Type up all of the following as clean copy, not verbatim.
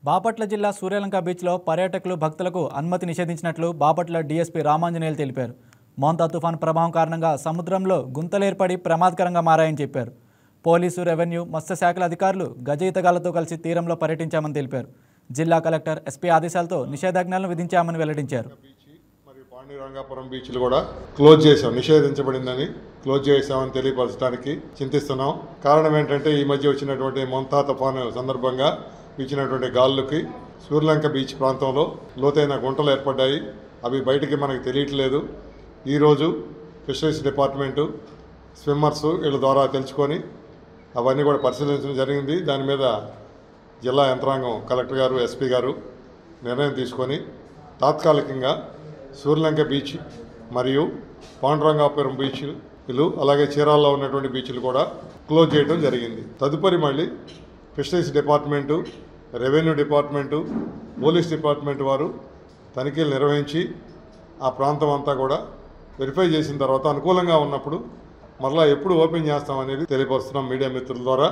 బాపట్ల జిల్లా సూర్యలంక బీచ్లో పర్యాటకులు భక్తులకు అనుమతి నిషేధించినట్లు బాపట్ల డీఎస్పీ రామాంజనేయులు తెలిపారు. మోంతా తుఫాను ప్రభావం కారణంగా సముద్రంలో గుంతలు ఏర్పడి ప్రమాదకరంగా మారాయని చెప్పారు. పోలీసు, రెవెన్యూ, మత్స్యశాఖల అధికారులు గజయితగాళ్లతో కలిసి తీరంలో పర్యటించామని తెలిపారు. జిల్లా కలెక్టర్ ఎస్పీ ఆదేశాలతో నిషేధాజ్ఞలను విధించామని వెల్లడించారు. పాండురంగాపురం బీచ్లు కూడా క్లోజ్ చేశాం, నిషేధించబడిందని క్లోజ్ చేశామని తెలియపరచడానికి చింతిస్తున్నాం. కారణం ఏంటంటే ఈ మధ్య వచ్చినటువంటి మోంతా తుఫాను సందర్భంగా వీచినటువంటి గాలులకి సూర్యలంక బీచ్ ప్రాంతంలో లోతైన గుంటలు ఏర్పడ్డాయి. అవి బయటికి మనకు తెలియట్లేదు. ఈరోజు ఫిషరీస్ డిపార్ట్మెంటు, స్విమ్మర్స్ వీళ్ళ ద్వారా తెలుసుకొని అవన్నీ కూడా పరిశీలించడం జరిగింది. దాని మీద జిల్లా యంత్రాంగం, కలెక్టర్ గారు, ఎస్పీ గారు నిర్ణయం తీసుకొని తాత్కాలికంగా సూర్యలంక బీచ్ మరియు పాండురంగాపురం బీచ్లు అలాగే చీరాల్లో ఉన్నటువంటి బీచ్లు కూడా క్లోజ్ చేయడం జరిగింది. తదుపరి మళ్ళీ fisheries department, revenue department, police department వారు తనిఖీలు నిర్వహించి ఆ ప్రాంతం అంతా కూడా వెరిఫై చేసిన తర్వాత అనుకూలంగా ఉన్నప్పుడు మరలా ఎప్పుడు ఓపెన్ చేస్తామనేది తెలియపరుస్తున్నాం మీడియా మిత్రుల ద్వారా.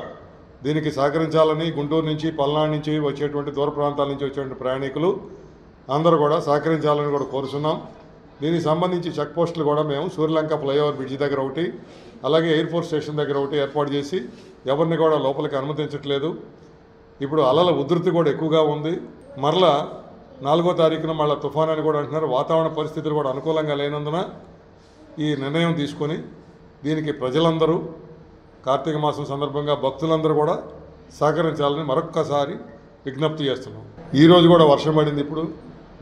దీనికి సహకరించాలని గుంటూరు నుంచి, పల్నాడు నుంచి వచ్చేటువంటి దూర ప్రాంతాల నుంచి వచ్చేటువంటి ప్రయాణికులు అందరూ కూడా సహకరించాలని కూడా కోరుతున్నాం. దీనికి సంబంధించి చెక్ పోస్టులు కూడా మేము సూర్యలంక ఫ్లైఓవర్ బ్రిడ్జి దగ్గర ఒకటి, అలాగే ఎయిర్ ఫోర్స్ స్టేషన్ దగ్గర ఒకటి ఏర్పాటు చేసి ఎవరిని కూడా లోపలికి అనుమతించట్లేదు. ఇప్పుడు అలల ఉధృతి కూడా ఎక్కువగా ఉంది. మరలా 4వ తారీఖున మళ్ళీ తుఫాన్ అని కూడా అంటున్నారు. వాతావరణ పరిస్థితులు కూడా అనుకూలంగా లేనందున ఈ నిర్ణయం తీసుకొని దీనికి ప్రజలందరూ కార్తీక మాసం సందర్భంగా భక్తులందరూ కూడా సహకరించాలని మరొక్కసారి విజ్ఞప్తి చేస్తున్నాం. ఈరోజు కూడా వర్షం పడింది. ఇప్పుడు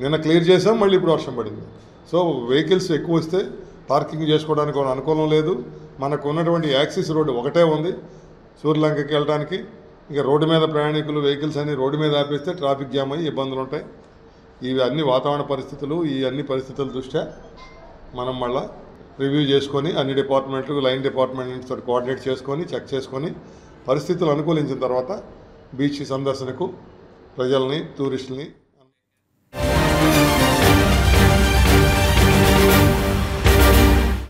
నిన్న క్లియర్ చేసాం, మళ్ళీ ఇప్పుడు వర్షం పడింది. సో వెహికల్స్ ఎక్కువ వస్తే పార్కింగ్ చేసుకోవడానికి కూడా అనుకూలం లేదు. మనకు ఉన్నటువంటి యాక్సిస్ రోడ్డు ఒకటే ఉంది సూర్యలంకకి వెళ్ళడానికి. ఇక రోడ్డు మీద ప్రయాణికులు, వెహికల్స్ అన్ని రోడ్డు మీద ఆపేస్తే ట్రాఫిక్ జామ్ అయ్యి ఇబ్బందులు ఉంటాయి. ఇవి అన్ని వాతావరణ పరిస్థితులు, ఈ అన్ని పరిస్థితుల దృష్ట్యా మనం మళ్ళీ రివ్యూ చేసుకొని అన్ని డిపార్ట్మెంట్లు, లైన్ డిపార్ట్మెంట్తో కోఆర్డినేట్ చేసుకొని చెక్ చేసుకొని పరిస్థితులు అనుకూలించిన తర్వాత బీచ్ సందర్శనకు ప్రజల్ని, టూరిస్టులని